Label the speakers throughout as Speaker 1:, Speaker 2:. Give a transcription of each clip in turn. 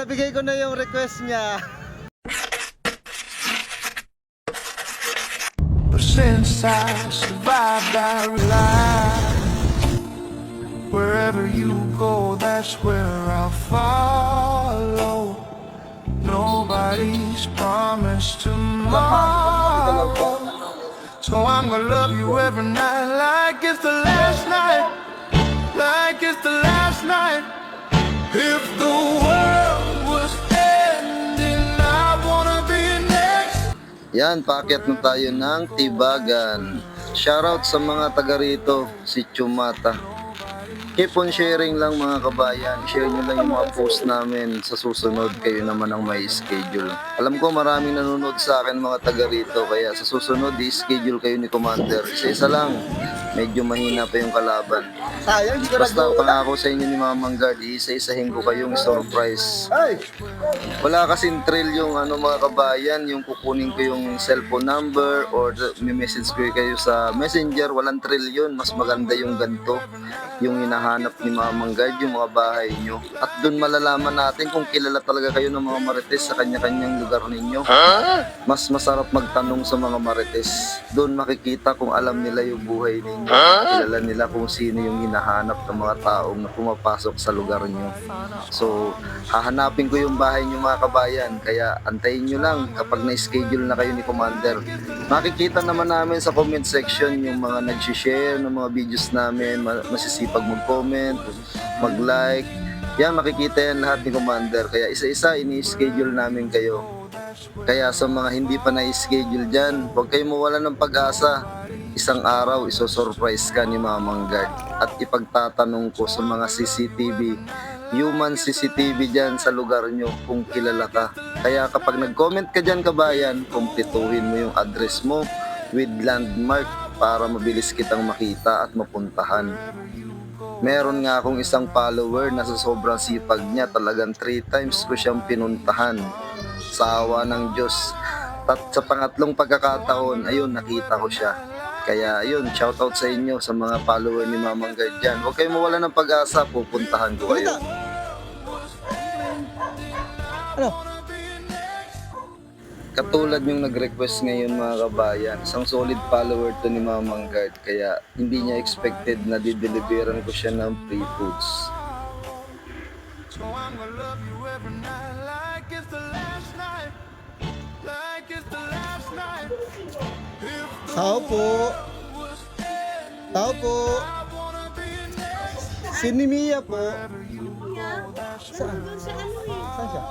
Speaker 1: Nabigay ko na yung request niya.
Speaker 2: But since I survived, I realized wherever you go, that's where I'll follow. Nobody's promised tomorrow, so I'm gonna love you every night like it's the last night, like it's the last night. If the world was ending, I wanna be next.
Speaker 1: Yan, paakyat na tayo ng Tibagan. Shoutout sa mga taga rito, si Chumata. Keep on sharing lang mga kabayan. Share nyo lang yung mga post namin. Sa susunod, kayo naman ang may schedule. Alam ko maraming nanonood sa akin mga taga rito. Kaya sa susunod, i-schedule kayo ni Commander. Isa-isa lang. Medyo mahina pa yung kalaban.
Speaker 3: Sayang, di ka
Speaker 1: Basta pangako sa inyo ni Mamang Guard, isa-isahin ko kayong surprise.
Speaker 3: Ay!
Speaker 1: Wala kasing thrill yung mga kabayan, yung kukunin ko yung cellphone number or may message ko kayo sa messenger. Walang thrill yun. Mas maganda yung ganito. Yung hinahanap ni Mamang Guard, yung mga bahay nyo. At dun malalaman natin kung kilala talaga kayo ng mga marites sa kanya-kanyang lugar ninyo. Mas masarap magtanong sa mga marites. Dun makikita kung alam nila yung buhay ninyo. Kilala nila kung sino yung hinahanap ng mga taong na pumapasok sa lugar nyo. So, hahanapin ko yung bahay nyo mga kabayan. Kaya antayin nyo lang kapag na-schedule na kayo ni Commander. Makikita naman namin sa comment section yung mga nag-share ng mga videos namin, masisipag mag-comment, mag-like. Yan, makikita yan lahat ni Commander. Kaya isa-isa ini-schedule namin kayo. Kaya sa mga hindi pa na-schedule dyan, huwag kayong mawala ng pag-asa. Isang araw, isosurprise ka ni Mamang Guard. At ipagtatanong ko sa mga CCTV, human CCTV dyan sa lugar nyo kung kilala ka. Kaya kapag nag-comment ka dyan kabayan, kumpletuhin mo yung address mo with landmark para mabilis kitang makita at mapuntahan. Meron nga akong isang follower na sa sobrang sipag niya, talagang 3 times ko siyang pinuntahan sa awa ng Diyos. At sa pangatlong pagkakataon, ayun, nakita ko siya. Kaya ayun, shoutout sa inyo sa mga follower ni Mamang Guard dyan. Huwag kayong mawala ng pag-asa, pupuntahan ko kayo.
Speaker 3: Ano?
Speaker 1: Katulad yung nag-request ngayon mga kabayan, isang solid follower to ni Mamang Guard. Kaya hindi niya expected na dideliveran ko siya ng free foods.
Speaker 2: So I'm gonna love you every night like it's the last night, like it's the last night.
Speaker 3: Tao po. Tao po. Si Mia po. Saan? Saan siya?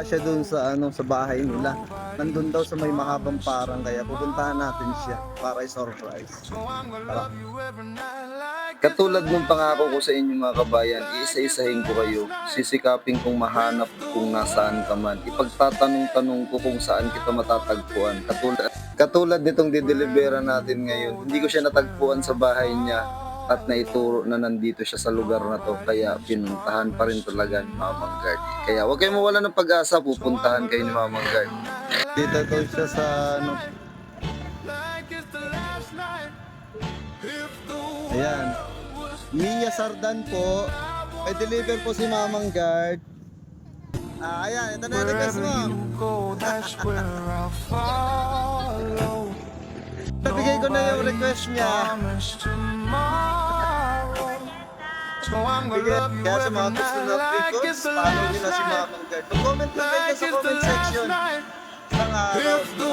Speaker 1: Siya dun sa bahay nila. Nandun daw sa may mahabang parang, kaya pupuntahan natin siya para i-surprise. Tara. Katulad ng pangako ko sa inyo mga kabayan, iisa-isahin ko kayo. Sisikapin kong mahanap kung nasaan ka man. Ipagtatanong-tanong ko kung saan kita matatagpuan. Katulad nitong dideliveran natin ngayon, hindi ko siya natagpuan sa bahay niya at naituro na nandito siya sa lugar na to, kaya pinuntahan pa rin talaga ni Mamang Guard. Kaya huwag kayong mawala ng pag-asa, pupuntahan kayo ni Mamang Guard. Dito to siya sa
Speaker 3: Ayan. Mia Sardan po. May deliver po si Mamang Guard. Ayan, ito na yung request mo.
Speaker 2: Go, that's where I'll follow.
Speaker 3: Nabigay ko na yung request niya.
Speaker 2: Promise tomorrow. So I'm gonna love you
Speaker 3: Kaya sa mga
Speaker 2: every
Speaker 3: gusto
Speaker 2: night
Speaker 3: na
Speaker 2: like
Speaker 3: free
Speaker 2: it's
Speaker 3: foods,
Speaker 2: the
Speaker 3: follow nyo
Speaker 2: last
Speaker 3: na si
Speaker 2: night,
Speaker 3: Mamang Guard. Mag-comment lang kayo
Speaker 2: like
Speaker 3: sa
Speaker 2: it's the
Speaker 3: comment
Speaker 2: last
Speaker 3: section.
Speaker 2: night.
Speaker 3: Isang araw,
Speaker 2: If the